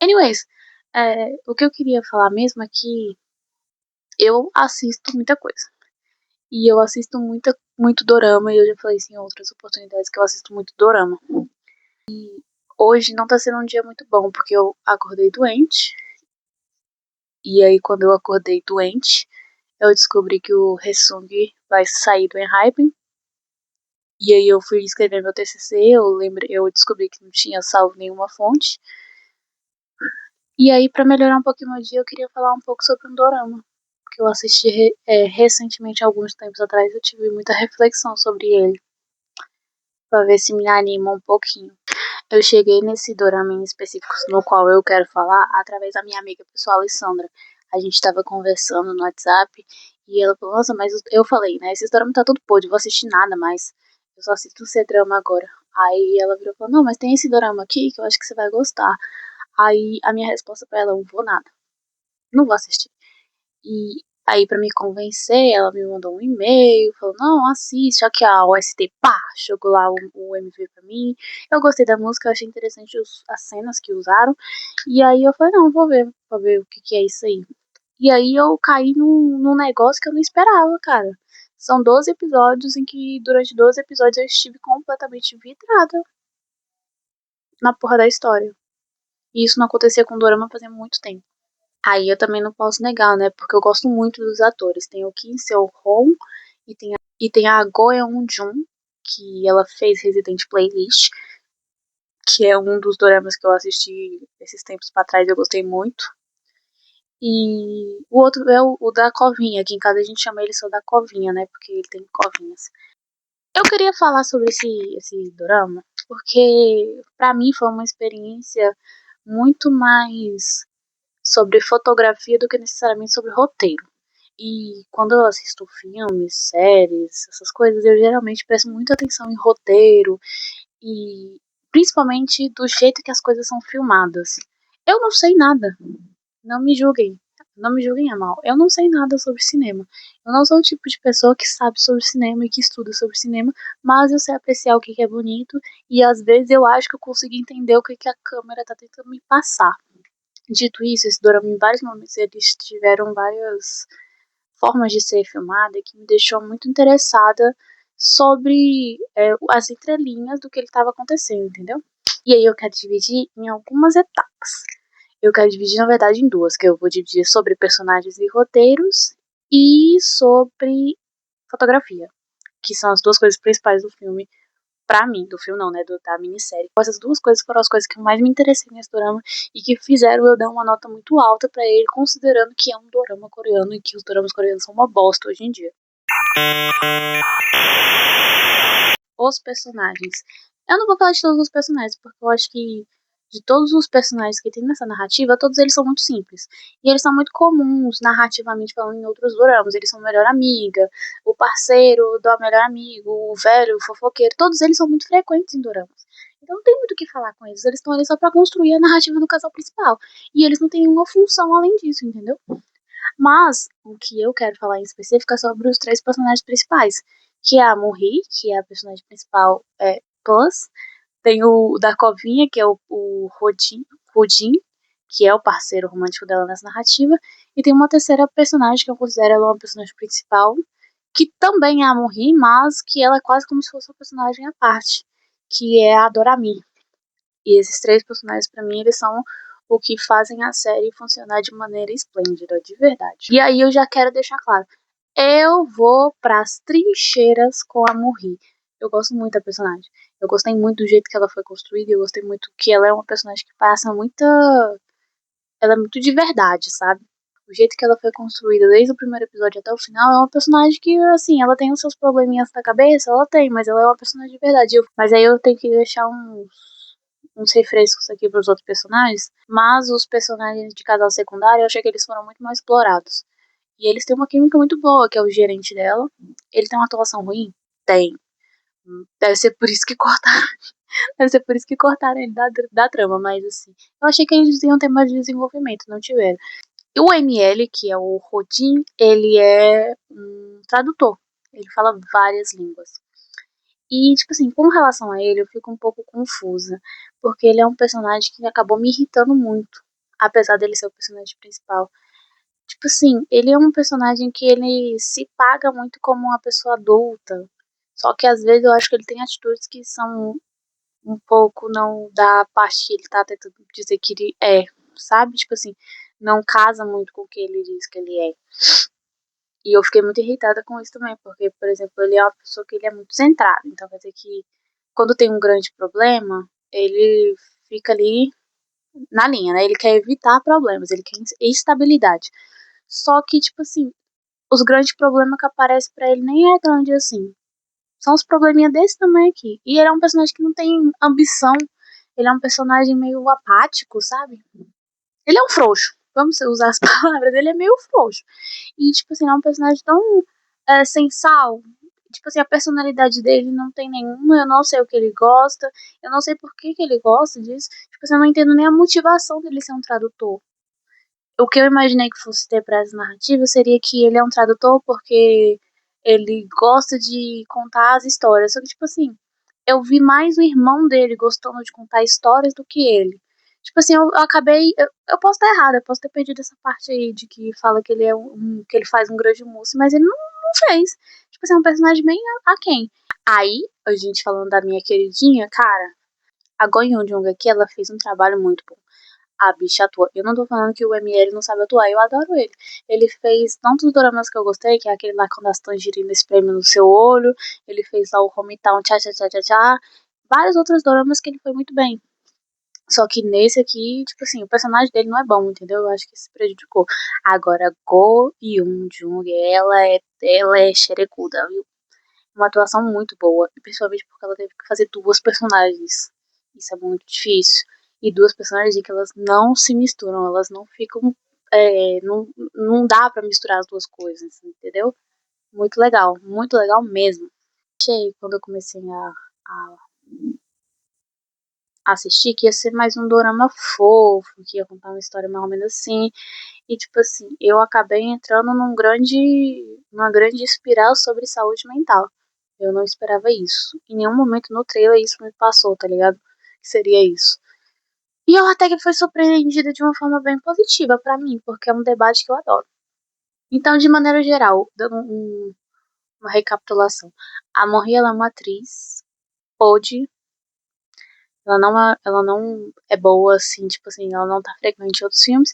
Anyways, o que eu queria falar mesmo é que eu assisto muita coisa. E eu assisto muito dorama, e eu já falei isso em outras oportunidades que eu assisto muito dorama. Hoje não tá sendo um dia muito bom, porque eu acordei doente. E aí, quando eu acordei doente, eu descobri que o Hesung vai sair do Enhypen. E aí eu fui escrever meu TCC, eu descobri que não tinha salvo nenhuma fonte. E aí, pra melhorar um pouquinho meu dia, eu queria falar um pouco sobre um dorama que eu assisti recentemente, alguns tempos atrás. Eu tive muita reflexão sobre ele, pra ver se me anima um pouquinho. Eu cheguei nesse dorama em específico no qual eu quero falar através da minha amiga pessoal, Alessandra. A gente tava conversando no WhatsApp e ela falou, nossa, mas eu falei, né, esse dorama tá tudo podre, eu vou assistir nada mais. Eu só assisto o C-drama agora. Aí ela virou e falou, não, mas tem esse dorama aqui que eu acho que você vai gostar. Aí a minha resposta pra ela, não vou nada. Não vou assistir. E aí, pra me convencer, ela me mandou um e-mail, falou, não, assiste, aqui a OST, pá, jogou lá o MV pra mim. Eu gostei da música, eu achei interessante as cenas que usaram. E aí eu falei, não, vou ver, pra ver o que, que é isso aí. E aí eu caí num negócio que eu não esperava, cara. São 12 episódios em que, durante 12 episódios, eu estive completamente vidrada na porra da história. E isso não acontecia com o Dorama fazia muito tempo. Aí eu também não posso negar, né? Porque eu gosto muito dos atores. Tem o Kim Seo-hoon e tem a Go Eun-jun, que ela fez Resident Playlist, que é um dos doramas que eu assisti esses tempos pra trás, eu gostei muito. E o outro é o da Covinha, aqui em casa a gente chama ele só da Covinha, né? Porque ele tem covinhas. Eu queria falar sobre esse dorama, porque pra mim foi uma experiência muito mais sobre fotografia do que necessariamente sobre roteiro. E quando eu assisto filmes, séries, essas coisas, eu geralmente presto muita atenção em roteiro e principalmente do jeito que as coisas são filmadas. Eu não sei nada, não me julguem, não me julguem a mal. Eu não sei nada sobre cinema. Eu não sou o tipo de pessoa que sabe sobre cinema e que estuda sobre cinema, mas eu sei apreciar o que é bonito e às vezes eu acho que eu consigo entender o que a câmera tá tentando me passar. Dito isso, esse dorama em vários momentos eles tiveram várias formas de ser filmada que me deixou muito interessada sobre as entrelinhas do que ele estava acontecendo, entendeu? E aí eu quero dividir em algumas etapas. Eu quero dividir, na verdade, em duas, que eu vou dividir sobre personagens e roteiros e sobre fotografia, que são as duas coisas principais do filme, pra mim, do filme não, né, da minissérie. Essas duas coisas foram as coisas que mais me interessei nesse dorama e que fizeram eu dar uma nota muito alta pra ele, considerando que é um dorama coreano e que os doramas coreanos são uma bosta hoje em dia. Os personagens. Eu não vou falar de todos os personagens, porque eu acho que de todos os personagens que tem nessa narrativa, todos eles são muito simples. E eles são muito comuns, narrativamente falando, em outros doramas. Eles são a melhor amiga, o parceiro do melhor amigo, o velho, o fofoqueiro. Todos eles são muito frequentes em doramas. Então não tem muito o que falar com eles. Eles estão ali só pra construir a narrativa do casal principal. E eles não têm nenhuma função além disso, entendeu? Mas o que eu quero falar em específico é sobre os três personagens principais, que é a Morri, que é a personagem principal plus, tem o da Covinha, que é o Rodin, que é o parceiro romântico dela nessa narrativa, e tem uma terceira personagem que eu considero ela uma personagem principal, que também é a Morri, mas que ela é quase como se fosse uma personagem à parte, que é a Dorami. E esses três personagens, pra mim, eles são o que fazem a série funcionar de maneira esplêndida, de verdade. E aí eu já quero deixar claro, eu vou pras trincheiras com a Morri. Eu gosto muito da personagem. Eu gostei muito do jeito que ela foi construída, eu gostei muito que ela é uma personagem que passa muita... Ela é muito de verdade, sabe? O jeito que ela foi construída desde o primeiro episódio até o final é uma personagem que, assim, ela tem os seus probleminhas na cabeça, ela tem, mas ela é uma personagem de verdade. Mas aí eu tenho que deixar uns refrescos aqui pros outros personagens, mas os personagens de casal secundário eu achei que eles foram muito mais explorados. E eles têm uma química muito boa, que é o gerente dela. Ele tem uma atuação ruim? Tem. Deve ser por isso que cortaram. Deve ser por isso que cortaram ele da trama, mas assim. Eu achei que eles iam ter mais desenvolvimento, não tiveram. E o ML, que é o Rodin, ele é um tradutor. Ele fala várias línguas. E, tipo assim, com relação a ele, eu fico um pouco confusa. Porque ele é um personagem que acabou me irritando muito. apesar dele ser o personagem principal. Tipo assim, ele é um personagem que ele se paga muito como uma pessoa adulta. Só que às vezes eu acho que ele tem atitudes que são um pouco não da parte que ele tá tentando dizer que ele é, sabe? Tipo assim, não casa muito com o que ele diz que ele é. E eu fiquei muito irritada com isso também, porque, por exemplo, ele é uma pessoa que ele é muito centrado. Então quer dizer que quando tem um grande problema, ele fica ali na linha, né? Ele quer evitar problemas, ele quer estabilidade. Só que, tipo assim, os grandes problemas que aparecem pra ele nem é grande assim. São os probleminha desse tamanho aqui. E ele é um personagem que não tem ambição. Ele é um personagem meio apático, sabe? Ele é um frouxo. Vamos usar as palavras. Ele é meio frouxo. E, tipo assim, é um personagem tão sem sal. Tipo assim, a personalidade dele não tem nenhuma. Eu não sei o que ele gosta. Eu não sei por que ele gosta disso. Tipo assim, eu não entendo nem a motivação dele ser um tradutor. O que eu imaginei que fosse ter pra essa narrativa seria que ele é um tradutor porque ele gosta de contar as histórias. Só que, tipo assim, eu vi mais o irmão dele gostando de contar histórias do que ele. Tipo assim, eu acabei. Eu posso estar errada, eu posso ter perdido essa parte aí de que fala que ele é que ele faz um grande moço, mas ele não fez. Tipo assim, é um personagem bem aquém. Aí, a gente falando da minha queridinha, cara, a Go Yoon-jung aqui, ela fez um trabalho muito bom. A bicha atua. Eu não tô falando que o ML não sabe atuar, eu adoro ele. Ele fez tantos doramas que eu gostei, que é aquele lá quando as tangerinas espremem no seu olho. Ele fez lá o Hometown Tcha Tcha Tcha Tcha Tcha. Vários outros doramas que ele foi muito bem. Só que nesse aqui, tipo assim, o personagem dele não é bom, entendeu? Eu acho que se prejudicou. Agora, Go Yoon Jung, ela é xerecuda, viu? Uma atuação muito boa, e principalmente porque ela teve que fazer duas personagens. Isso é muito difícil. E duas personagens que elas não se misturam, elas não ficam. Não dá pra misturar as duas coisas, entendeu? Muito legal mesmo. Achei quando eu comecei a assistir que ia ser mais um dorama fofo, que ia contar uma história mais ou menos assim. E tipo assim, eu acabei entrando numa grande espiral sobre saúde mental. Eu não esperava isso. Em nenhum momento no trailer isso me passou, tá ligado? Que seria isso. E eu até que fui surpreendida de uma forma bem positiva pra mim, porque é um debate que eu adoro. Então, de maneira geral, dando uma recapitulação. A Morri, ela é uma atriz, pode, ela não é boa, assim, tipo assim, ela não tá frequente em outros filmes.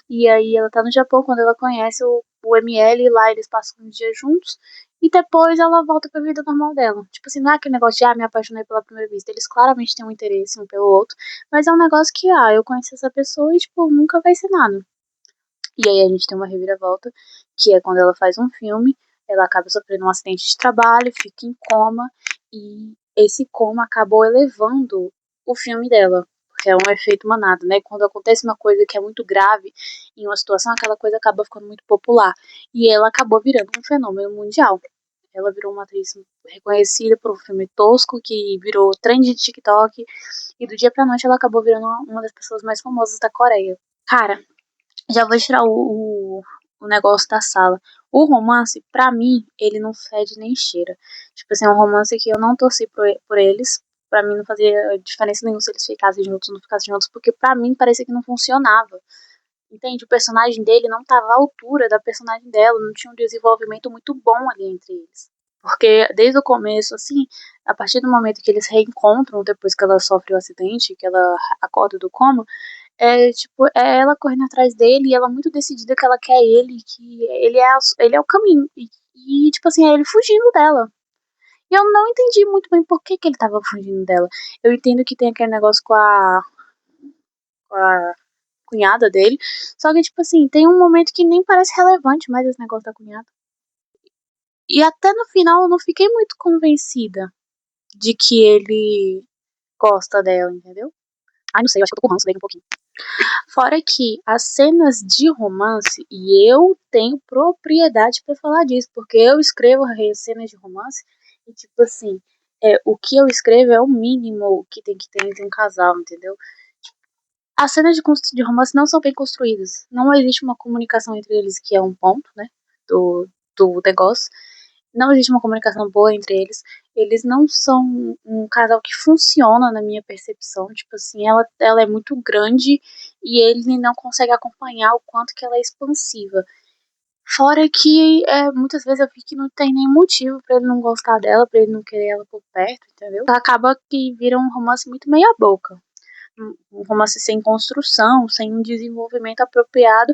E aí ela tá no Japão quando ela conhece o ML e lá eles passam um dia juntos. E depois ela volta pra vida normal dela. Tipo assim, não é aquele negócio de, me apaixonei pela primeira vista. Eles claramente têm um interesse um pelo outro. Mas é um negócio que, eu conheci essa pessoa e, tipo, nunca vai ser nada. E aí a gente tem uma reviravolta, que é quando ela faz um filme, ela acaba sofrendo um acidente de trabalho, fica em coma, e esse coma acabou elevando o filme dela. Porque é um efeito manada, né? Quando acontece uma coisa que é muito grave em uma situação, aquela coisa acaba ficando muito popular. E ela acabou virando um fenômeno mundial. Ela virou uma atriz reconhecida por um filme tosco que virou trend de TikTok. E do dia pra noite ela acabou virando uma das pessoas mais famosas da Coreia. Cara, já vou tirar o negócio da sala. O romance, pra mim, ele não fede nem cheira. Tipo assim, é um romance que eu não torci por eles. Pra mim não fazia diferença nenhuma se eles ficassem juntos ou não ficassem juntos, porque pra mim parecia que não funcionava. Entende? O personagem dele não tava à altura da personagem dela, não tinha um desenvolvimento muito bom ali entre eles. Porque desde o começo, assim, a partir do momento que eles reencontram, depois que ela sofre o acidente, que ela acorda do coma, tipo, é ela correndo atrás dele e ela muito decidida que ela quer ele, que ele é o caminho. Tipo assim, é ele fugindo dela. E eu não entendi muito bem por que ele tava fugindo dela. Eu entendo que tem aquele negócio com a cunhada dele. Só que, tipo assim, tem um momento que nem parece relevante mais esse negócio da cunhada. E até no final eu não fiquei muito convencida de que ele gosta dela, entendeu? Ai, não sei, eu acho que eu tô com ranço dele um pouquinho. Fora que as cenas de romance, e eu tenho propriedade pra falar disso, porque eu escrevo cenas de romance, e tipo assim, o que eu escrevo é o mínimo que tem que ter entre um casal, entendeu? As cenas de romance não são bem construídas. Não existe uma comunicação entre eles, que é um ponto, né? Do negócio. Não existe uma comunicação boa entre eles. eles não são um casal que funciona na minha percepção. Tipo assim, ela é muito grande e ele não consegue acompanhar o quanto que ela é expansiva. Fora que muitas vezes eu vi que não tem nem motivo pra ele não gostar dela, pra ele não querer ela por perto, entendeu? Acaba que vira um romance muito meia boca. Um romance sem construção, sem um desenvolvimento apropriado.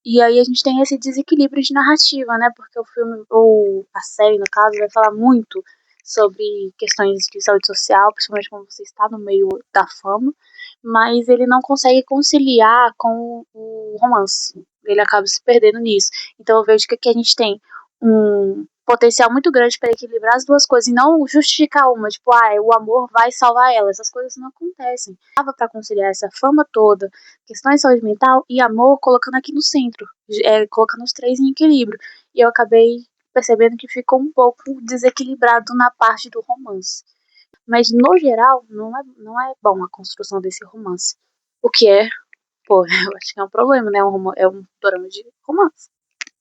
E aí a gente tem esse desequilíbrio de narrativa, né? Porque o filme, ou a série, no caso, vai falar muito sobre questões de saúde social, principalmente quando você está no meio da fama, mas ele não consegue conciliar com o romance. Ele acaba se perdendo nisso. Então eu vejo que aqui a gente tem um potencial muito grande para equilibrar as duas coisas e não justificar uma, tipo, o amor vai salvar ela. Essas coisas não acontecem. Dava para conciliar essa fama toda, questões de saúde mental e amor, colocando aqui no centro, colocando os três em equilíbrio. E eu acabei percebendo que ficou um pouco desequilibrado na parte do romance. Mas, no geral, não é bom a construção desse romance. O que é, pô, eu acho que é um problema, né? É um dorama de romance.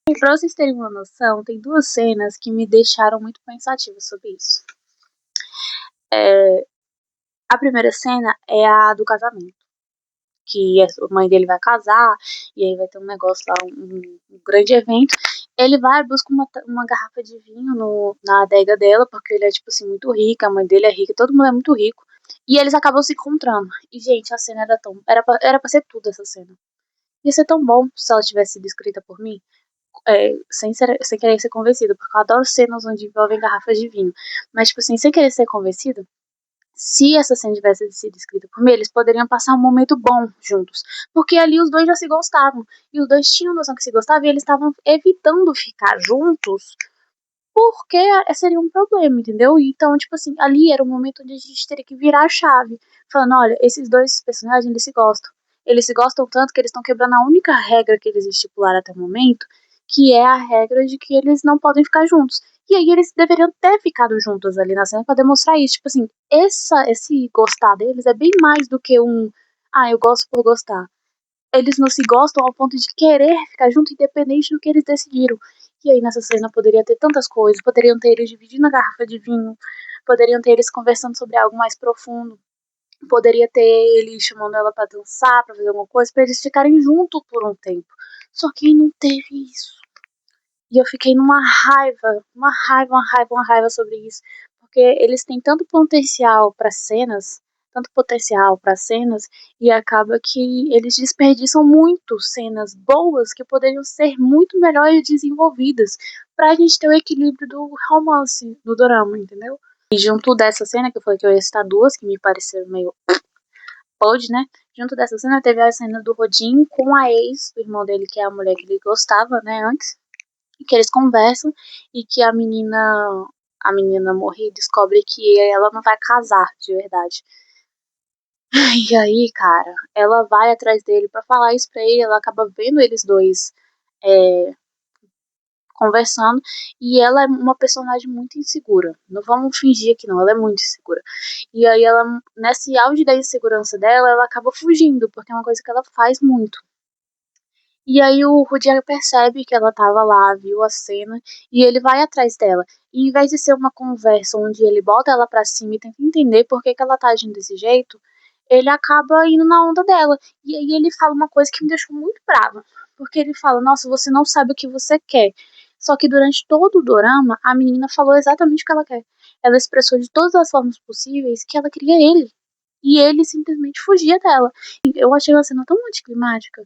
E pra vocês terem uma noção, tem duas cenas que me deixaram muito pensativa sobre isso. A primeira cena é a do casamento. Que a mãe dele vai casar, e aí vai ter um negócio lá, um grande evento. Ele vai, busca uma garrafa de vinho na adega dela, porque ele é, tipo assim, muito rico, a mãe dele é rica, todo mundo é muito rico. E eles acabam se encontrando. E, gente, a cena era tão. Era pra ser tudo essa cena. Ia ser tão bom se ela tivesse sido escrita por mim, sem querer ser convencida, porque eu adoro cenas onde envolvem garrafas de vinho. Mas, tipo assim, sem querer ser convencida, se essa cena tivesse sido escrita por mim, eles poderiam passar um momento bom juntos. Porque ali os dois já se gostavam. E os dois tinham noção que se gostavam e eles estavam evitando ficar juntos porque seria um problema, entendeu? Então, tipo assim, ali era o momento onde a gente teria que virar a chave. Falando, olha, esses dois personagens, eles se gostam. Eles se gostam tanto que eles estão quebrando a única regra que eles estipularam até o momento, que é a regra de que eles não podem ficar juntos. E aí eles deveriam ter ficado juntos ali na cena pra demonstrar isso. Tipo assim, esse gostar deles é bem mais do que eu gosto por gostar. Eles não se gostam ao ponto de querer ficar junto, independente do que eles decidiram. E aí nessa cena poderia ter tantas coisas. Poderiam ter eles dividindo a garrafa de vinho. Poderiam ter eles conversando sobre algo mais profundo. Poderia ter ele chamando ela pra dançar, pra fazer alguma coisa, pra eles ficarem juntos por um tempo. Só que não teve isso. E eu fiquei numa raiva, uma raiva sobre isso. Porque eles têm tanto potencial para cenas, e acaba que eles desperdiçam muito cenas boas que poderiam ser muito melhores desenvolvidas pra gente ter o equilíbrio do romance, do dorama, entendeu? E junto dessa cena, que eu falei que eu ia citar duas, que me pareceram meio pode, né? Junto dessa cena teve a cena do Rodin com a ex do irmão dele, que é a mulher que ele gostava, né, antes, que eles conversam e que a menina morre e descobre que ela não vai casar de verdade. E aí, cara, ela vai atrás dele pra falar isso pra ele, ela acaba vendo eles dois é, conversando, e ela é uma personagem muito insegura. Não vamos fingir que não, ela é muito insegura. E aí ela, nesse auge da insegurança dela, ela acaba fugindo, porque é uma coisa que ela faz muito. E aí o Rudyard percebe que ela tava lá, viu a cena, e ele vai atrás dela. E em vez de ser uma conversa onde ele bota ela pra cima e tenta entender por que ela tá agindo desse jeito, ele acaba indo na onda dela. E aí ele fala uma coisa que me deixou muito brava. Porque ele fala, nossa, você não sabe o que você quer. Só que durante todo o dorama, a menina falou exatamente o que ela quer. Ela expressou de todas as formas possíveis que ela queria ele. E ele simplesmente fugia dela. Eu achei uma cena tão anticlimática,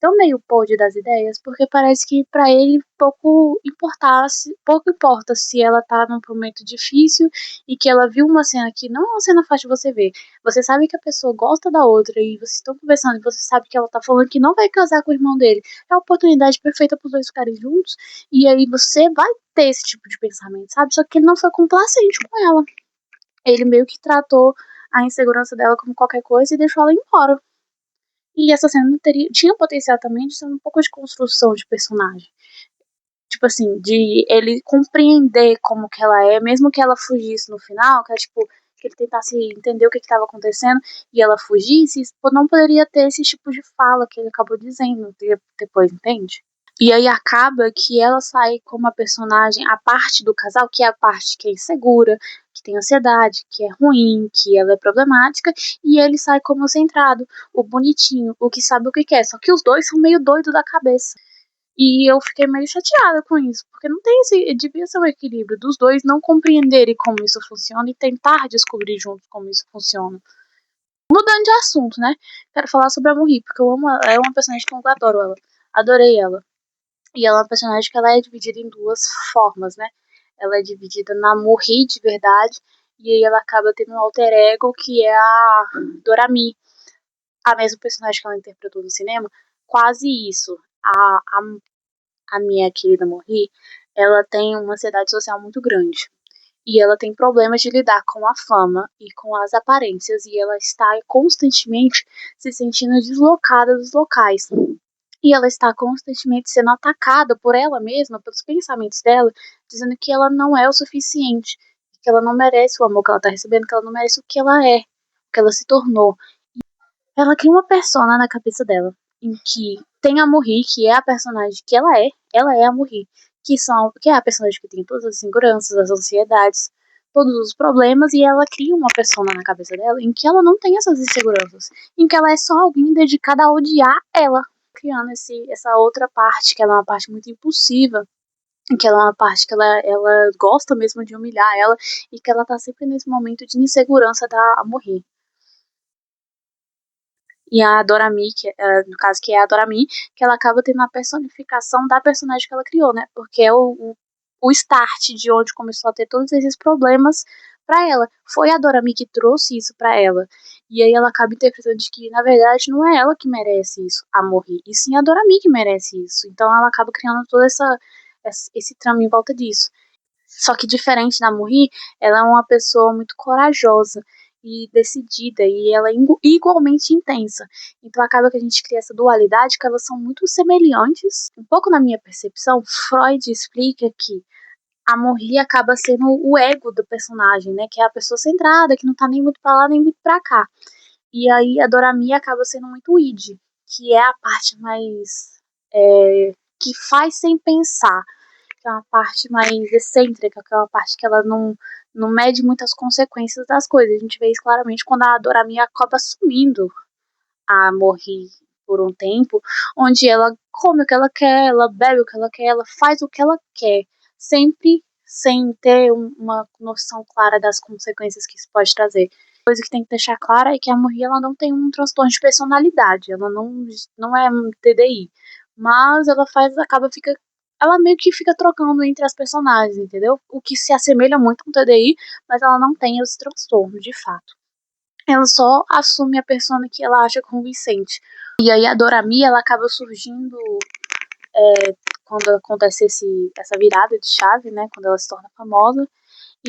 tão meio podre das ideias, porque parece que pra ele pouco importa se ela tá num momento difícil e que ela viu uma cena que não é uma cena fácil de você ver. Você sabe que a pessoa gosta da outra e vocês estão conversando e você sabe que ela tá falando que não vai casar com o irmão dele. É a oportunidade perfeita pros dois ficarem juntos e aí você vai ter esse tipo de pensamento, sabe? Só que ele não foi complacente com ela. Ele meio que tratou a insegurança dela como qualquer coisa e deixou ela embora. E essa cena tinha potencial também de ser um pouco de construção de personagem. Tipo assim, de ele compreender como que ela é, mesmo que ela fugisse no final, que é tipo, que ele tentasse entender o que estava acontecendo e ela fugisse, não poderia ter esse tipo de fala que ele acabou dizendo depois, entende? E aí acaba que ela sai como a personagem, a parte do casal, que é a parte que é insegura, que tem ansiedade, que é ruim, que ela é problemática, e ele sai como o centrado, o bonitinho, o que sabe o que quer. Só que os dois são meio doidos da cabeça. E eu fiquei meio chateada com isso, porque não tem esse. Devia ser um equilíbrio dos dois não compreenderem como isso funciona e tentar descobrir juntos como isso funciona. Mudando de assunto, né? Quero falar sobre a Morri, porque eu amo ela. É uma personagem que eu adoro ela. Adorei ela. E ela é uma personagem que ela é dividida em duas formas, né? Ela é dividida na Morri de verdade, e aí ela acaba tendo um alter ego que é a Dorami, a mesma personagem que ela interpretou no cinema. Quase isso. A minha querida Morri, ela tem uma ansiedade social muito grande. E ela tem problemas de lidar com a fama e com as aparências, e ela está constantemente se sentindo deslocada dos locais. E ela está constantemente sendo atacada por ela mesma, pelos pensamentos dela, dizendo que ela não é o suficiente, que ela não merece o amor que ela está recebendo, que ela não merece o que ela é, o que ela se tornou. Ela cria uma persona na cabeça dela, em que tem a Morri, que é a personagem que ela é a Morri, que é a personagem que tem todas as inseguranças, as ansiedades, todos os problemas, e ela cria uma persona na cabeça dela em que ela não tem essas inseguranças, em que ela é só alguém dedicada a odiar ela, criando essa outra parte, que ela é uma parte muito impulsiva, que ela é uma parte que ela gosta mesmo de humilhar ela, e que ela tá sempre nesse momento de insegurança da Morri. E a Dorami, no caso que é a Dorami, que ela acaba tendo a personificação da personagem que ela criou, né? Porque é o start de onde começou a ter todos esses problemas pra ela. Foi a Dorami que trouxe isso pra ela. E aí ela acaba interpretando de que, na verdade, não é ela que merece isso, a morrer, e sim a Dorami que merece isso. Então ela acaba criando todo esse trama em volta disso. Só que diferente da Morri, ela é uma pessoa muito corajosa e decidida, e ela é igualmente intensa. Então acaba que a gente cria essa dualidade, que elas são muito semelhantes. Um pouco na minha percepção, Freud explica que a Morri acaba sendo o ego do personagem, né? Que é a pessoa centrada, que não tá nem muito pra lá, nem muito pra cá. E aí a Dorami acaba sendo muito o id, que é a parte mais... que faz sem pensar, que é uma parte mais excêntrica, que é uma parte que ela não mede muitas consequências das coisas. A gente vê isso claramente quando a Dorami acaba assumindo a Morri por um tempo, onde ela come o que ela quer, ela bebe o que ela quer, ela faz o que ela quer, sempre sem ter uma noção clara das consequências que isso pode trazer. A coisa que tem que deixar clara é que a Morri ela não tem um transtorno de personalidade, ela não é um TDI, mas ela meio que fica trocando entre as personagens, entendeu? O que se assemelha muito com o TDI, mas ela não tem esse transtorno, de fato. Ela só assume a persona que ela acha convincente. E aí a Dorami, ela acaba surgindo quando acontece essa virada de chave, né? Quando ela se torna famosa.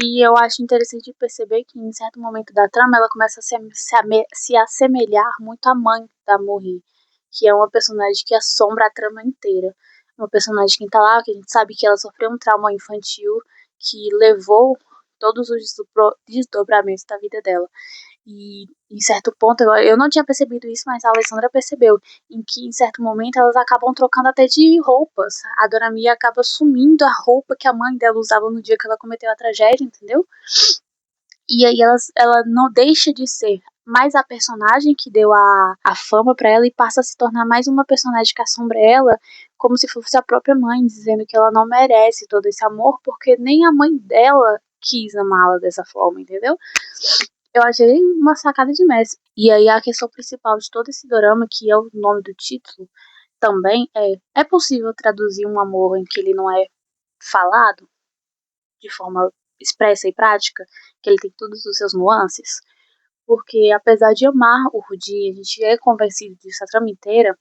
E eu acho interessante perceber que em certo momento da trama ela começa a se assemelhar muito à mãe da Morri, que é uma personagem que assombra a trama inteira. Uma personagem que tá lá, que a gente sabe que ela sofreu um trauma infantil que levou todos os desdobramentos da vida dela. E em certo ponto, eu não tinha percebido isso, mas a Alessandra percebeu, em que em certo momento elas acabam trocando até de roupas. A Dona Mia acaba assumindo a roupa que a mãe dela usava no dia que ela cometeu a tragédia, entendeu? E aí ela não deixa de ser mais a personagem que deu a fama para ela e passa a se tornar mais uma personagem que assombra ela, como se fosse a própria mãe, dizendo que ela não merece todo esse amor, porque nem a mãe dela quis amá-la dessa forma, entendeu? Eu achei uma sacada de mestre. E aí a questão principal de todo esse dorama, que é o nome do título, também é possível traduzir um amor em que ele não é falado de forma expressa e prática, que ele tem todos os seus nuances? Porque apesar de amar o Rudi, a gente é convencido disso a trama inteira,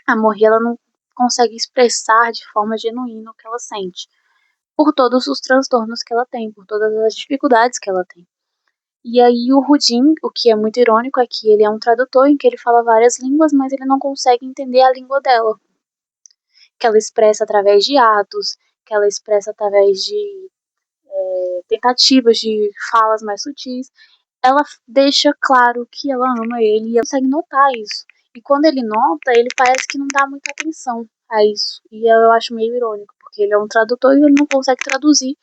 a Morri ela não consegue expressar de forma genuína o que ela sente. Por todos os transtornos que ela tem, por todas as dificuldades que ela tem. E aí o Rudin, o que é muito irônico é que ele é um tradutor em que ele fala várias línguas, mas ele não consegue entender a língua dela, que ela expressa através de atos, que ela expressa através de tentativas de falas mais sutis. Ela deixa claro que ela ama ele e ela consegue notar isso. E quando ele nota, ele parece que não dá muita atenção. a isso. E eu acho meio irônico, porque ele é um tradutor e ele não consegue traduzir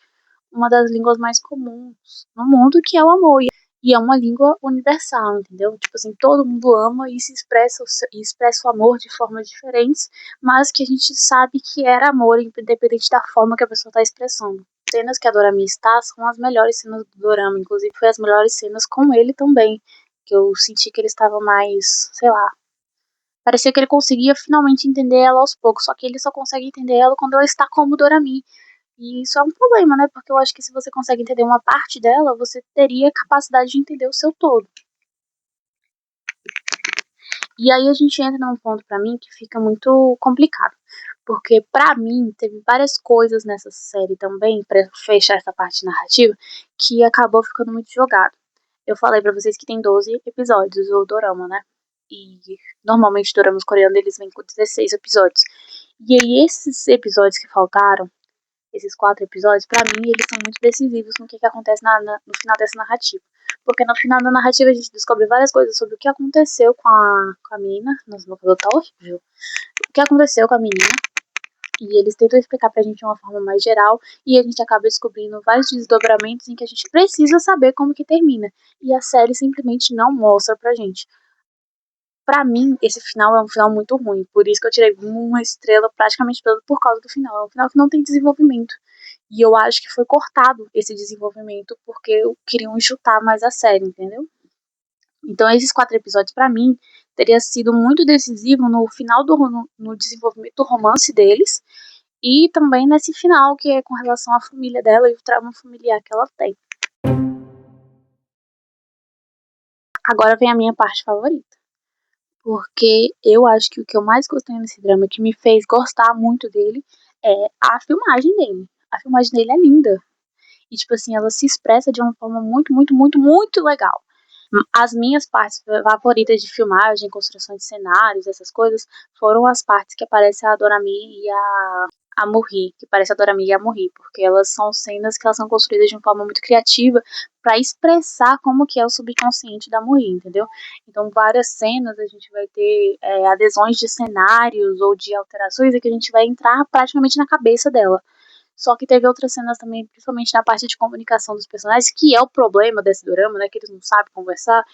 uma das línguas mais comuns no mundo, que é o amor. E é uma língua universal, entendeu? Tipo assim, todo mundo ama e se expressa, e expressa o amor de formas diferentes, mas que a gente sabe que era amor, independente da forma que a pessoa está expressando. As cenas que a Dorami está são as melhores cenas do Dorama, inclusive foi as melhores cenas com ele também, que eu senti que ele estava mais, sei lá, parecia que ele conseguia finalmente entender ela aos poucos, só que ele só consegue entender ela quando ela está como Dorami. E isso é um problema, né? Porque eu acho que se você consegue entender uma parte dela, você teria capacidade de entender o seu todo. E aí a gente entra num ponto pra mim que fica muito complicado. Porque pra mim teve várias coisas nessa série também, pra fechar essa parte narrativa, que acabou ficando muito jogado. Eu falei pra vocês que tem 12 episódios o dorama, né? E normalmente doramas coreanos eles vêm com 16 episódios. E aí esses episódios que faltaram, esses 4 episódios, pra mim, eles são muito decisivos no que acontece no final dessa narrativa. Porque no final da narrativa a gente descobre várias coisas sobre o que aconteceu com a menina. Nossa, meu cabelo tá horrível. O que aconteceu com a menina. E eles tentam explicar pra gente de uma forma mais geral. E a gente acaba descobrindo vários desdobramentos em que a gente precisa saber como que termina. E a série simplesmente não mostra pra gente. Pra mim, esse final é um final muito ruim. Por isso que eu tirei uma estrela praticamente por causa do final. É um final que não tem desenvolvimento. E eu acho que foi cortado esse desenvolvimento porque queriam enxutar mais a série, entendeu? Então esses 4 episódios, pra mim, teria sido muito decisivo no final no desenvolvimento do romance deles e também nesse final que é com relação à família dela e o trauma familiar que ela tem. Agora vem a minha parte favorita. Porque eu acho que o que eu mais gostei nesse drama, que me fez gostar muito dele, é a filmagem dele. A filmagem dele é linda. E, tipo assim, ela se expressa de uma forma muito, muito, muito, muito legal. As minhas partes favoritas de filmagem, construção de cenários, essas coisas, foram as partes que aparece a Dorami e a Morri, que parece a Dorami e a Morri, porque elas são cenas que elas são construídas de uma forma muito criativa para expressar como que é o subconsciente da Morri, entendeu? Então, várias cenas a gente vai ter adesões de cenários ou de alterações e que a gente vai entrar praticamente na cabeça dela. Só que teve outras cenas também, principalmente na parte de comunicação dos personagens, que é o problema desse drama, né? Que eles não sabem conversar,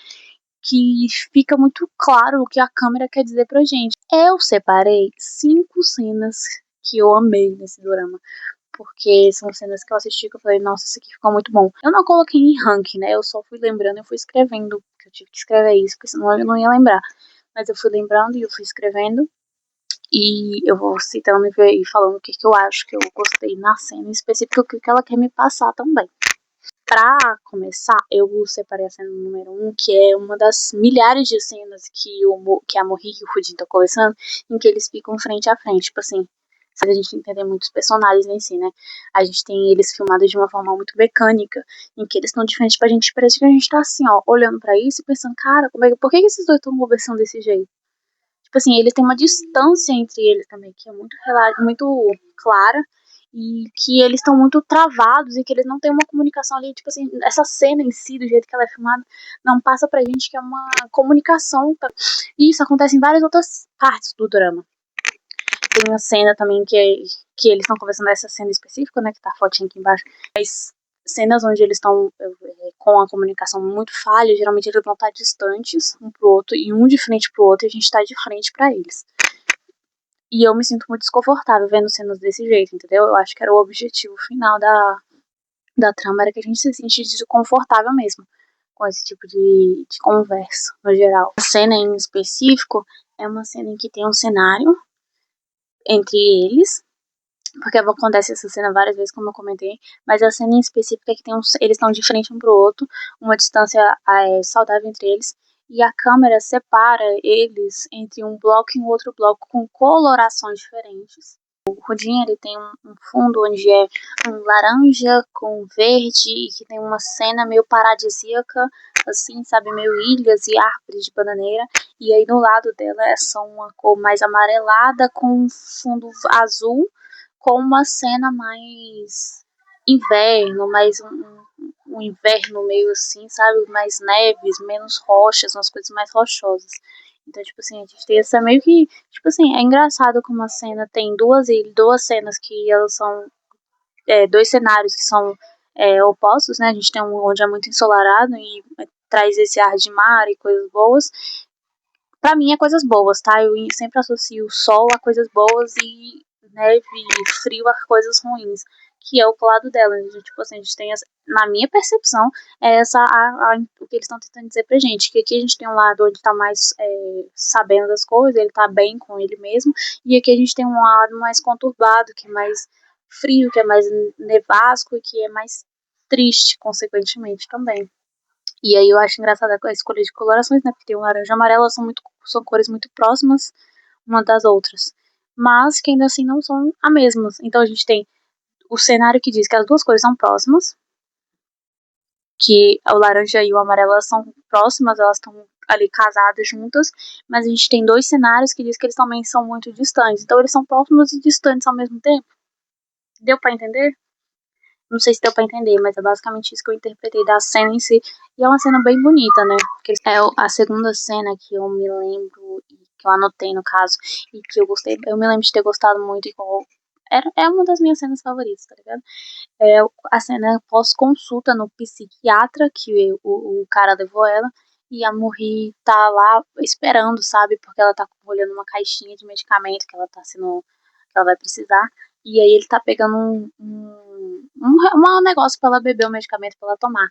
que fica muito claro o que a câmera quer dizer pra gente. Eu separei 5 cenas que eu amei nesse drama. Porque são cenas que eu assisti que eu falei, nossa, isso aqui ficou muito bom. Eu não coloquei em ranking, né? Eu só fui lembrando e fui escrevendo. Porque eu tive que escrever isso, porque senão eu não ia lembrar. Mas eu fui lembrando e eu fui escrevendo. E eu vou citando e falando o que, que eu acho que eu gostei na cena em específico, o que, que ela quer me passar também. Pra começar, eu separei a cena número 1, que é uma das milhares de cenas que a Morri e o Fujin estão conversando, em que eles ficam frente a frente, tipo assim, se a gente entender muitos personagens em si, né? A gente tem eles filmados de uma forma muito mecânica, em que eles estão de frente pra gente, parece que a gente tá assim, ó, olhando pra isso e pensando, cara, por que esses dois estão conversando desse jeito? Tipo assim, eles têm uma distância entre eles também, que é muito clara, e que eles estão muito travados e que eles não têm uma comunicação ali, tipo assim, essa cena em si, do jeito que ela é filmada, não passa pra gente que é uma comunicação. E isso acontece em várias outras partes do drama. Tem uma cena também que eles estão conversando nessa cena específica, né, que tá a fotinha aqui embaixo, mas cenas onde eles estão com a comunicação muito falha, geralmente eles vão estar distantes um pro outro e um de frente pro outro e a gente tá de frente pra eles. E eu me sinto muito desconfortável vendo cenas desse jeito, entendeu? Eu acho que era o objetivo final da trama, era que a gente se sentisse desconfortável mesmo com esse tipo de conversa, no geral. A cena em específico é uma cena em que tem um cenário entre eles, porque acontece essa cena várias vezes, como eu comentei, mas a cena em específico é que eles estão de frente um pro outro, uma distância saudável entre eles, e a câmera separa eles entre um bloco e um outro bloco com colorações diferentes. O Rudin, ele tem um fundo onde é um laranja com verde e que tem uma cena meio paradisíaca, assim, sabe, meio ilhas e árvores de bananeira. E aí no lado dela é só uma cor mais amarelada com um fundo azul, com uma cena mais inverno, mais um inverno meio assim, sabe, mais neves, menos rochas, umas coisas mais rochosas. Então, tipo assim, a gente tem essa meio que. Tipo assim, é engraçado como a cena tem duas cenas que elas são. Dois cenários que são opostos, né? A gente tem um onde é muito ensolarado e traz esse ar de mar e coisas boas. Pra mim é coisas boas, tá? Eu sempre associo sol a coisas boas e neve e frio a coisas ruins, que é o lado dela. Tipo assim, a gente tem na minha percepção, é essa o que eles estão tentando dizer pra gente, que aqui a gente tem um lado onde tá mais sabendo das coisas, ele tá bem com ele mesmo, e aqui a gente tem um lado mais conturbado, que é mais frio, que é mais nevasco e que é mais triste, consequentemente, também. E aí eu acho engraçada a escolha de colorações, né? Porque tem o laranja e o amarelo, são cores muito próximas uma das outras. Mas que ainda assim não são as mesmas. Então a gente tem o cenário que diz que as duas cores são próximas, que o laranja e o amarelo são próximas, elas estão ali casadas juntas, mas a gente tem dois cenários que diz que eles também são muito distantes. Então eles são próximos e distantes ao mesmo tempo. Deu pra entender? Não sei se deu pra entender, mas é basicamente isso que eu interpretei da cena em si. E é uma cena bem bonita, né? É a segunda cena que eu me lembro, que eu anotei no caso, e que eu gostei. Eu me lembro de ter gostado muito e é uma das minhas cenas favoritas, tá ligado? É a cena pós-consulta no psiquiatra, que o cara levou ela, e a Morri tá lá esperando, sabe? Porque ela tá olhando uma caixinha de medicamento que ela tá sendo. Que ela vai precisar. E aí ele tá pegando um negócio pra ela beber o medicamento pra ela tomar.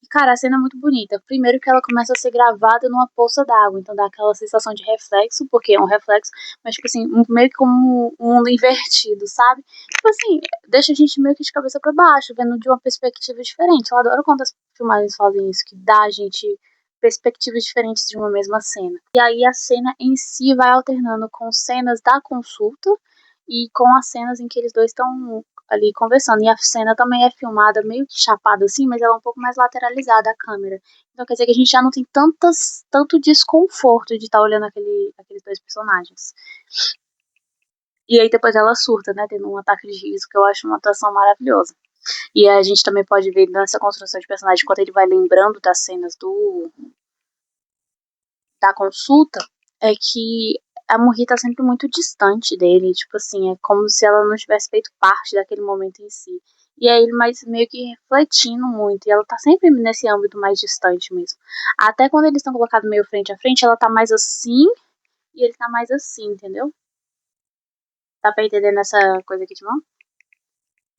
E, cara, a cena é muito bonita. Primeiro que ela começa a ser gravada numa poça d'água, então dá aquela sensação de reflexo, porque é um reflexo, mas, tipo assim, meio que como um mundo invertido, sabe? Tipo assim, deixa a gente meio que de cabeça pra baixo, vendo de uma perspectiva diferente. Eu adoro quando as filmagens fazem isso, que dá a gente perspectivas diferentes de uma mesma cena. E aí a cena em si vai alternando com cenas da consulta e com as cenas em que eles dois estão ali conversando. E a cena também é filmada meio que chapada assim, mas ela é um pouco mais lateralizada a câmera. Então quer dizer que a gente já não tem tanto desconforto de estar olhando aqueles dois personagens. E aí depois ela surta, né? Tendo um ataque de riso, que eu acho uma atuação maravilhosa. E a gente também pode ver nessa construção de personagem, quando ele vai lembrando das cenas da consulta, é que a Morri tá sempre muito distante dele, tipo assim, é como se ela não tivesse feito parte daquele momento em si. E aí ele mais meio que refletindo muito, e ela tá sempre nesse âmbito mais distante mesmo. Até quando eles estão colocados meio frente a frente, ela tá mais assim, e ele tá mais assim, entendeu? Dá pra entender nessa coisa aqui de mão?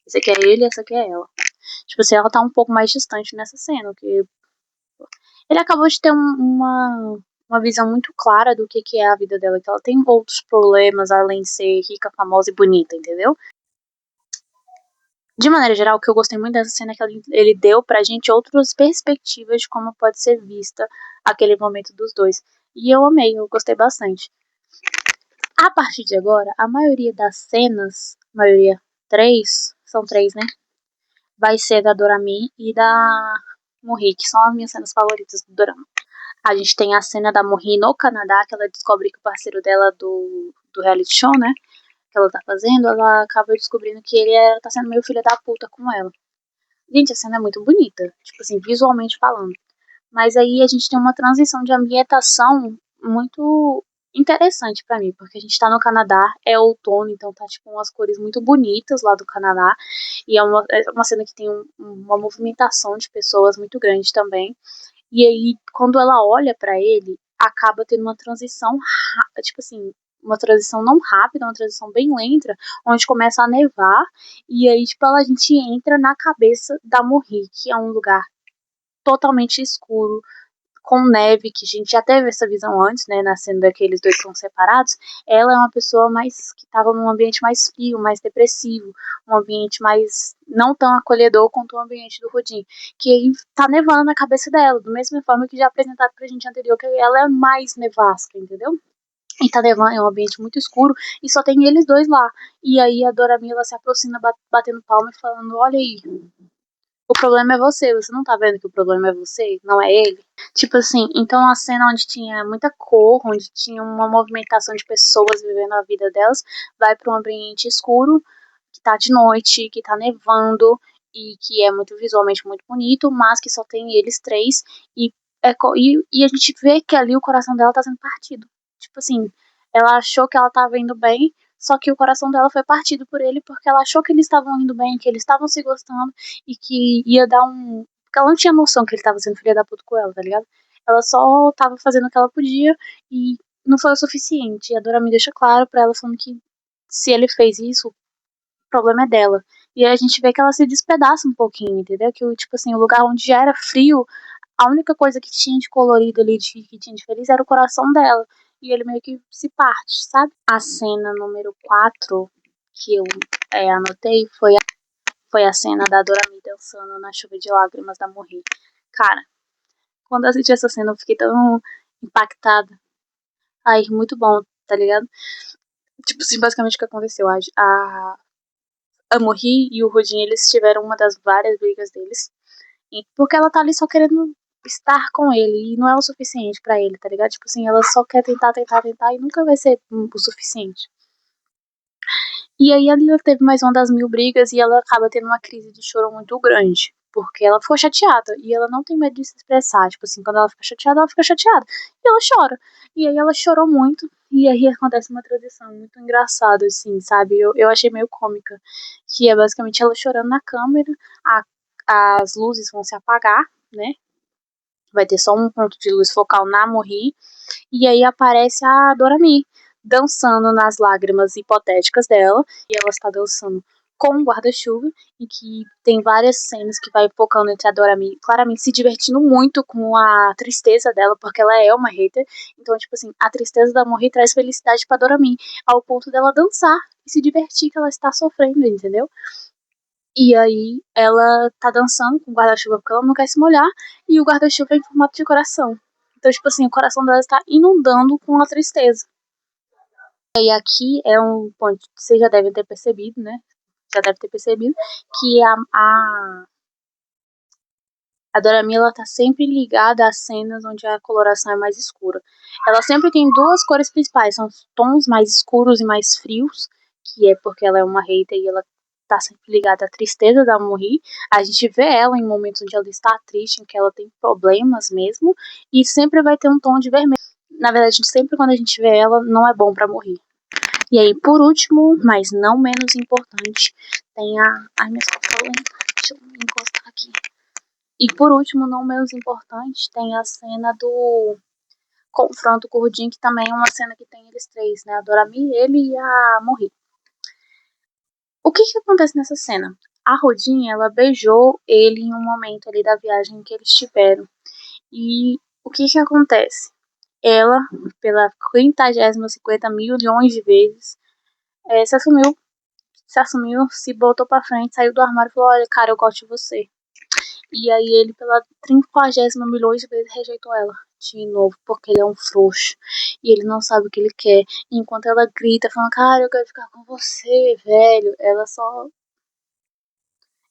Esse aqui é ele, essa aqui é ela. Tipo assim, ela tá um pouco mais distante nessa cena, que ele acabou de ter uma visão muito clara do que é a vida dela, que ela tem outros problemas além de ser rica, famosa e bonita, entendeu? De maneira geral, o que eu gostei muito dessa cena é que ele deu pra gente outras perspectivas de como pode ser vista aquele momento dos dois. E eu amei, eu gostei bastante. A partir de agora, a maioria das cenas, são três, né? Vai ser da Dorami e da Morri, que são as minhas cenas favoritas do drama. A gente tem a cena da Morri no Canadá, que ela descobre que o parceiro dela do reality show, né? Que ela tá fazendo, ela acaba descobrindo que ele tá sendo meio filha da puta com ela. Gente, a cena é muito bonita, tipo assim, visualmente falando. Mas aí a gente tem uma transição de ambientação muito interessante pra mim, porque a gente tá no Canadá, é outono, então tá tipo umas cores muito bonitas lá do Canadá, e é uma cena que tem uma movimentação de pessoas muito grande também. E aí, quando ela olha pra ele, acaba tendo uma transição, tipo assim, uma transição não rápida, uma transição bem lenta, onde começa a nevar, e aí, tipo, a gente entra na cabeça da Morri, que é um lugar totalmente escuro, com neve, que a gente já teve essa visão antes, né, na cena daqueles dois que são separados. Ela é uma pessoa mais que estava num ambiente mais frio, mais depressivo, um ambiente mais não tão acolhedor quanto o ambiente do Rodin, que aí tá nevando na cabeça dela, da mesma forma que já apresentado pra gente anterior, que ela é mais nevasca, entendeu? E tá nevando, é um ambiente muito escuro e só tem eles dois lá. E aí a Dorami, ela se aproxima batendo palma e falando: olha aí, o problema é você não tá vendo que o problema é você, não é ele? Tipo assim, então a cena onde tinha muita cor, onde tinha uma movimentação de pessoas vivendo a vida delas, vai para um ambiente escuro, que tá de noite, que tá nevando, e que é muito visualmente muito bonito, mas que só tem eles três, e a gente vê que ali o coração dela tá sendo partido. tipo assim, ela achou que ela tava indo bem, só que o coração dela foi partido por ele porque ela achou que eles estavam indo bem, que eles estavam se gostando e que ia dar um. Porque ela não tinha noção que ele tava sendo filha da puta com ela, tá ligado? Ela só tava fazendo o que ela podia e não foi o suficiente. E a Dora me deixa claro pra ela falando que se ele fez isso, o problema é dela. E aí a gente vê que ela se despedaça um pouquinho, entendeu? Que, tipo assim, o lugar onde já era frio, a única coisa que tinha de colorido ali, que tinha de feliz, era o coração dela. E ele meio que se parte, sabe? A cena número 4 que eu anotei foi a cena da Dorami dançando na chuva de lágrimas da Morri. Cara, quando eu assisti essa cena eu fiquei tão impactada. Ai, muito bom, tá ligado? Tipo assim, basicamente o que aconteceu. A Morri e o Rudin, eles tiveram uma das várias brigas deles. Porque ela tá ali só querendo estar com ele e não é o suficiente pra ele, tá ligado? Tipo assim, ela só quer tentar, tentar, tentar e nunca vai ser o suficiente. E aí ela teve mais uma das 1000 brigas e ela acaba tendo uma crise de choro muito grande. Porque ela ficou chateada e ela não tem medo de se expressar. Tipo assim, quando ela fica chateada, ela fica chateada. E ela chora. E aí ela chorou muito. E aí acontece uma transição muito engraçada, assim, sabe? Eu achei meio cômica. Que é basicamente ela chorando na câmera, a, as luzes vão se apagar, né? Vai ter só um ponto de luz focal na Morri. E aí aparece a Dorami dançando nas lágrimas hipotéticas dela. E ela está dançando com um guarda-chuva. E que tem várias cenas que vai focando entre a Dorami claramente se divertindo muito com a tristeza dela, porque ela é uma hater. Então, tipo assim, a tristeza da Morri traz felicidade pra Dorami, ao ponto dela dançar e se divertir que ela está sofrendo, entendeu? E aí ela tá dançando com o guarda-chuva porque ela não quer se molhar e o guarda-chuva é em formato de coração. Então, tipo assim, o coração dela está inundando com a tristeza. E aqui é um ponto que vocês já devem ter percebido, né? Já deve ter percebido que a Dorami, ela tá sempre ligada às cenas onde a coloração é mais escura. Ela sempre tem duas cores principais, são os tons mais escuros e mais frios, que é porque ela é uma hater e ela tá sempre ligada à tristeza da Morri. A gente vê ela em momentos onde ela está triste, em que ela tem problemas mesmo, e sempre vai ter um tom de vermelho. Na verdade, sempre quando a gente vê ela, não é bom pra Morri. E aí, por último, mas não menos importante, tem a... Ai, minha escola tá lenta. Deixa eu me encostar aqui. E por último, não menos importante, tem a cena do confronto com o Rudin, que também é uma cena que tem eles três, né? A Dorami, ele e a Morri. O que que acontece nessa cena? A Rudin, ela beijou ele em um momento ali da viagem que eles tiveram. E o que que acontece? Ela, pela 50 milhões de vezes, se assumiu, se botou pra frente, saiu do armário e falou, olha, cara, eu gosto de você. E aí ele, pela 50 milhões de vezes, rejeitou ela de novo, porque ele é um frouxo. E ele não sabe o que ele quer. E enquanto ela grita, falando, cara, eu quero ficar com você, velho, ela só...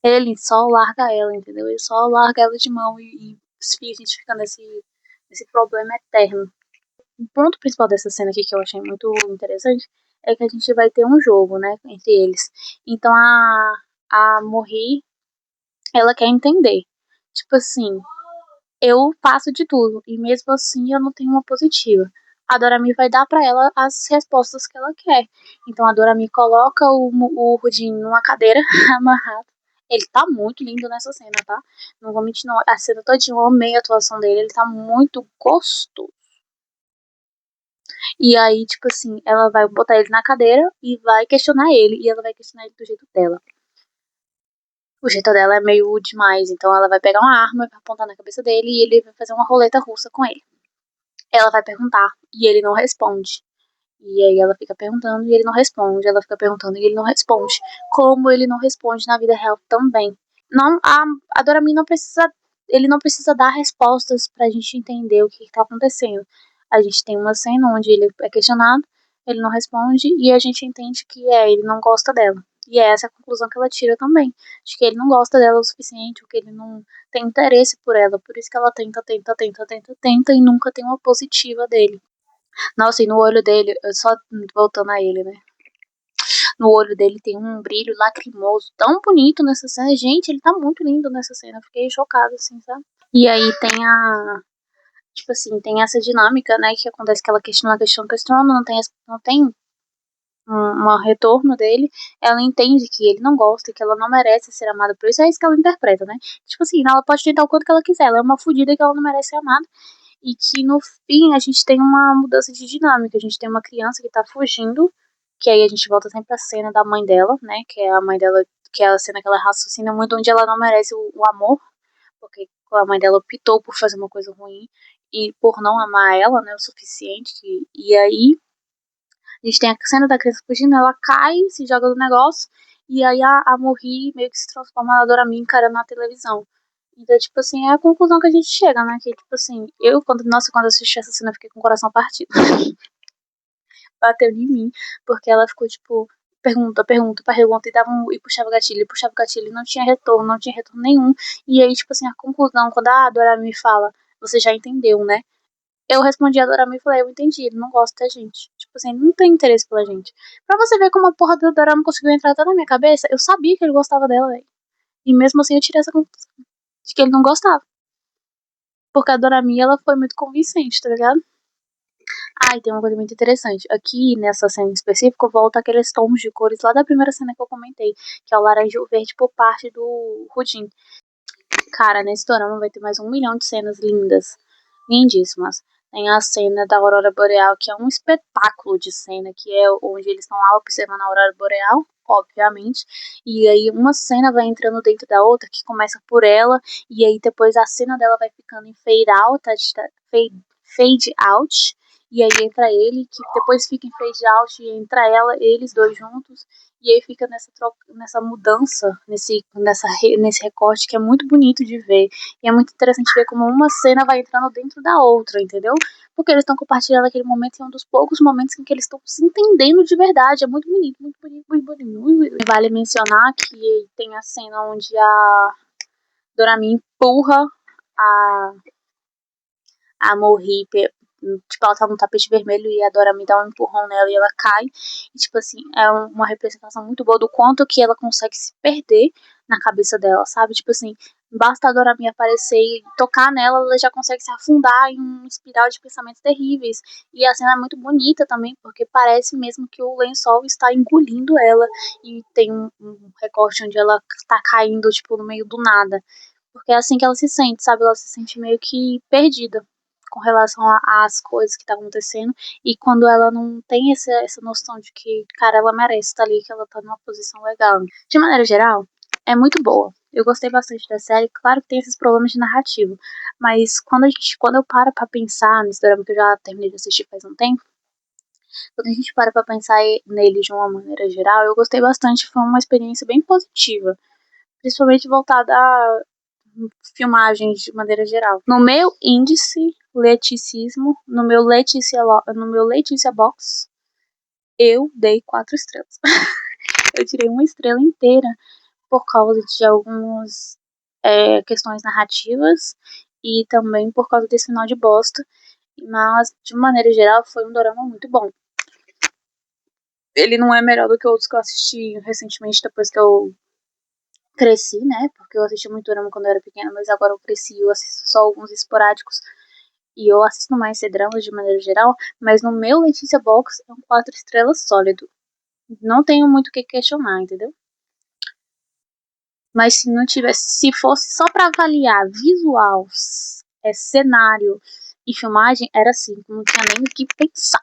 Ele só larga ela, entendeu? Ele só larga ela de mão e a gente fica nesse problema eterno. O ponto principal dessa cena aqui que eu achei muito interessante é que a gente vai ter um jogo, né, entre eles. Então a Morri, ela quer entender. Tipo assim, eu faço de tudo e mesmo assim eu não tenho uma positiva. A Dorami vai dar pra ela as respostas que ela quer. Então a Dorami coloca o Rudin numa cadeira amarrado. Ele tá muito lindo nessa cena, tá? Não vou mentir, não. A cena todinha, eu amei a atuação dele. Ele tá muito gostoso. E aí, tipo assim, ela vai botar ele na cadeira e vai questionar ele. E ela vai questionar ele do jeito dela. O jeito dela é meio demais. Então ela vai pegar uma arma, vai apontar na cabeça dele e ele vai fazer uma roleta russa com ele. Ela vai perguntar e ele não responde. E aí ela fica perguntando e ele não responde. Ela fica perguntando e ele não responde. Como ele não responde na vida real também. Não, a Dorami não precisa. Ele não precisa dar respostas pra gente entender o que tá acontecendo. A gente tem uma cena onde ele é questionado, ele não responde e a gente entende que ele não gosta dela. E é essa a conclusão que ela tira também. De que ele não gosta dela o suficiente, ou que ele não tem interesse por ela. Por isso que ela tenta, tenta, tenta, tenta, tenta e nunca tem uma positiva dele. Nossa, e no olho dele, só voltando a ele, né? No olho dele tem um brilho lacrimoso tão bonito nessa cena. Gente, ele tá muito lindo nessa cena. Eu fiquei chocada, assim, sabe? E aí tem Tipo assim, tem essa dinâmica, né, que acontece que ela questiona, não tem um retorno dele, ela entende que ele não gosta, que ela não merece ser amada por isso, é isso que ela interpreta, né? Tipo assim, ela pode tentar o quanto que ela quiser, ela é uma fodida que ela não merece ser amada, e que no fim a gente tem uma mudança de dinâmica, a gente tem uma criança que tá fugindo, que aí a gente volta sempre pra cena da mãe dela, né, que é a mãe dela, que é a cena que ela raciocina muito, onde ela não merece o amor, porque a mãe dela optou por fazer uma coisa ruim, e por não amar ela, né, o suficiente, e aí a gente tem a cena da criança fugindo, ela cai, se joga do negócio, e aí a Morri meio que se transforma na Dorami encarando na televisão. Então, tipo assim, é a conclusão que a gente chega, né? Que, tipo assim, quando assisti essa cena, eu fiquei com o coração partido. Bateu em mim, porque ela ficou, tipo, pergunta, e puxava o gatilho, e não tinha retorno nenhum. E aí, tipo assim, a conclusão, quando a Dorami fala, você já entendeu, né? Eu respondi a Dorama e falei, eu entendi, ele não gosta da gente. Tipo assim, ele não tem interesse pela gente. Pra você ver como a porra do Dorama conseguiu entrar até na minha cabeça, eu sabia que ele gostava dela, velho. E mesmo assim eu tirei essa conclusão de que ele não gostava. Porque a Dorami, ela foi muito convincente, tá ligado? Ah, e tem uma coisa muito interessante. Aqui, nessa cena em específico, volta aqueles tons de cores lá da primeira cena que eu comentei, que é o laranja e o verde por parte do Rudin. Cara, nesse dorama vai ter mais 1 milhão de cenas lindas, lindíssimas. Tem a cena da Aurora Boreal, que é um espetáculo de cena, que é onde eles estão lá observando a Aurora Boreal, obviamente. E aí uma cena vai entrando dentro da outra, que começa por ela, e aí depois a cena dela vai ficando em fade out, e aí entra ele, que depois fica em fade out e entra ela, eles dois juntos. E aí fica nessa mudança, nesse recorte que é muito bonito de ver. E é muito interessante ver como uma cena vai entrando dentro da outra, entendeu? Porque eles estão compartilhando aquele momento e é um dos poucos momentos em que eles estão se entendendo de verdade. É muito bonito, muito bonito, muito bonito, muito bonito. Vale mencionar que tem a cena onde a Dorami empurra a, a Morri, tipo, ela tá no tapete vermelho e a Dorami dá um empurrão nela e ela cai. E, tipo assim, é uma representação muito boa do quanto que ela consegue se perder na cabeça dela, sabe? Tipo assim, basta a Dorami aparecer e tocar nela, ela já consegue se afundar em um espiral de pensamentos terríveis. E a cena é muito bonita também, porque parece mesmo que o lençol está engolindo ela. E tem um recorte onde ela tá caindo, tipo, no meio do nada. Porque é assim que ela se sente, sabe? Ela se sente meio que perdida com relação às coisas que tá acontecendo. E quando ela não tem essa noção de que, cara, ela merece estar ali, que ela tá numa posição legal. De maneira geral, é muito boa. Eu gostei bastante da série. Claro que tem esses problemas de narrativa. Mas quando eu paro pra pensar nesse drama que eu já terminei de assistir faz um tempo, quando a gente para pra pensar nele de uma maneira geral, eu gostei bastante. Foi uma experiência bem positiva. Principalmente voltada a filmagens de maneira geral. No meu índice leticismo, no meu Letícia Box, eu dei 4 estrelas. Eu tirei uma estrela inteira por causa de algumas questões narrativas e também por causa desse final de bosta. Mas, de maneira geral, foi um dorama muito bom. Ele não é melhor do que outros que eu assisti recentemente, depois que eu cresci, né? Porque eu assisti muito drama quando eu era pequena, mas agora eu cresci, eu assisto só alguns esporádicos. E eu assisto mais C-dramas de maneira geral, mas no meu Letícia Box é um 4 estrelas sólido. Não tenho muito o que questionar, entendeu? Mas se não tivesse, se fosse só pra avaliar visual, cenário e filmagem, era assim, não tinha nem o que pensar.